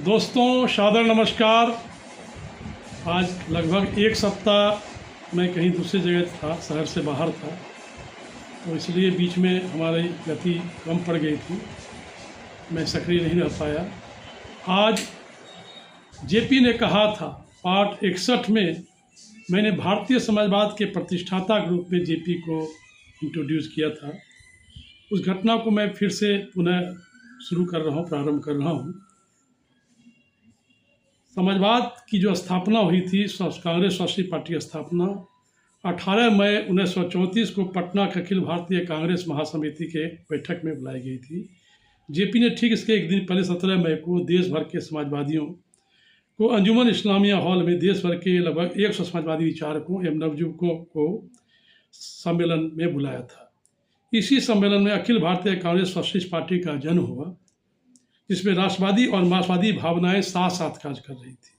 दोस्तों सादर नमस्कार। आज लगभग एक सप्ताह मैं कहीं दूसरी जगह था, शहर से बाहर था, तो इसलिए बीच में हमारी गति कम पड़ गई थी, मैं सक्रिय नहीं रह पाया। आज जेपी ने कहा था, पार्ट 61 में मैंने भारतीय समाजवाद के प्रतिष्ठाता के रूप में जेपी को इंट्रोड्यूस किया था। उस घटना को मैं फिर से पुनः शुरू कर रहा हूँ, प्रारंभ कर रहा हूँ। समाजवाद की जो स्थापना हुई थी, कांग्रेस सोशलिस्ट पार्टी की स्थापना 18 मई 1934 को पटना के अखिल भारतीय कांग्रेस महासमिति के बैठक में बुलाई गई थी। जेपी ने ठीक इसके एक दिन पहले 17 मई को देश भर के समाजवादियों को अंजुमन इस्लामिया हॉल में देश भर के लगभग 100 समाजवादी विचारकों एवं नवयुवकों को सम्मेलन में बुलाया था। इसी सम्मेलन में अखिल भारतीय कांग्रेस सोशलिस्ट पार्टी का जन्म हुआ, जिसमें राष्ट्रवादी और मार्क्सवादी भावनाएं साथ साथ कार्य कर रही थी।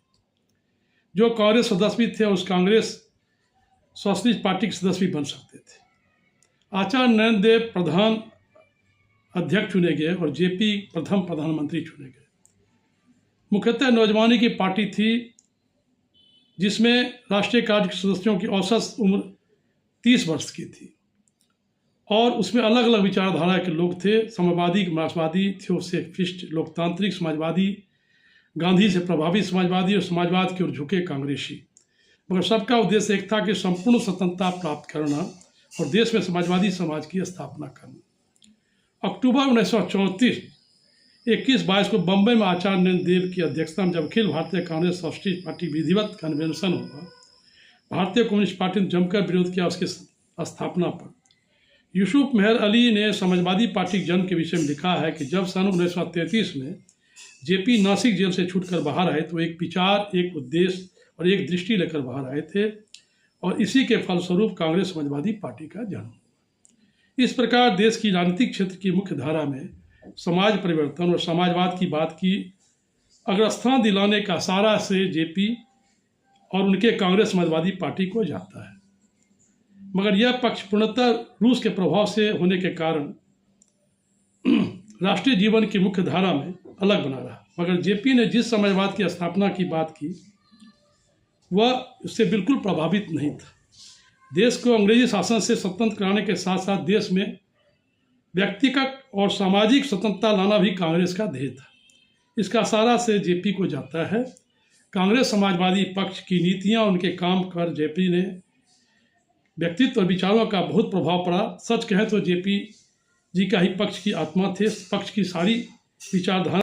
जो कांग्रेस सदस्य थे उस कांग्रेस सोशलिस्ट पार्टी के सदस्य भी बन सकते थे। आचार्य नरेंद्र देव प्रधान अध्यक्ष चुने गए और जेपी प्रथम प्रधानमंत्री चुने गए। मुख्यतः नौजवानी की पार्टी थी, जिसमें राष्ट्रीय कार्य के सदस्यों की औसत उम्र 30 वर्ष की थी और उसमें अलग अलग विचारधारा के लोग थे। समाजवादी, मार्क्सवादी, थियोसोफिस्ट, लोकतांत्रिक समाजवादी, गांधी से प्रभावित समाजवादी और समाजवाद की ओर झुके कांग्रेसी, मगर सबका उद्देश्य एक था कि संपूर्ण स्वतंत्रता प्राप्त करना और देश में समाजवादी समाज की स्थापना करना। अक्टूबर 1934 21-22 को बम्बई में आचार्य नरेंद्र देव की अध्यक्षता में जब अखिल भारतीय कांग्रेस सोशलिस्ट पार्टी विधिवत कन्वेंशन हुआ, भारतीय कम्युनिस्ट पार्टी ने जमकर विरोध किया उसकी स्थापना पर। यूसुफ मेहर अली ने समाजवादी पार्टी के जन्म के विषय में लिखा है कि जब सन 1933 में जेपी नासिक जेल से छूटकर बाहर आए तो एक विचार, एक उद्देश्य और एक दृष्टि लेकर बाहर आए थे और इसी के फलस्वरूप कांग्रेस समाजवादी पार्टी का जन्म हुआ। इस प्रकार देश की राजनीतिक क्षेत्र की मुख्य धारा में समाज परिवर्तन और समाजवाद की बात की अग्रस्थान दिलाने का सारा श्रेय जेपी और उनके कांग्रेस समाजवादी पार्टी को जाता है, मगर यह पक्ष पूर्णतः रूस के प्रभाव से होने के कारण राष्ट्रीय जीवन की मुख्य धारा में अलग बना रहा। मगर जेपी ने जिस समाजवाद की स्थापना की बात की वह उससे बिल्कुल प्रभावित नहीं था। देश को अंग्रेजी शासन से स्वतंत्र कराने के साथ साथ देश में व्यक्तिगत और सामाजिक स्वतंत्रता लाना भी कांग्रेस का ध्येय था। इसका सारा से जेपी को जाता है। कांग्रेस समाजवादी पक्ष की नीतियाँ, उनके काम पर जेपी ने व्यक्तित्व और विचारों का बहुत प्रभाव पड़ा। सच कहें तो जेपी जी का ही पक्ष की आत्मा थे। पक्ष की सारी विचारधारा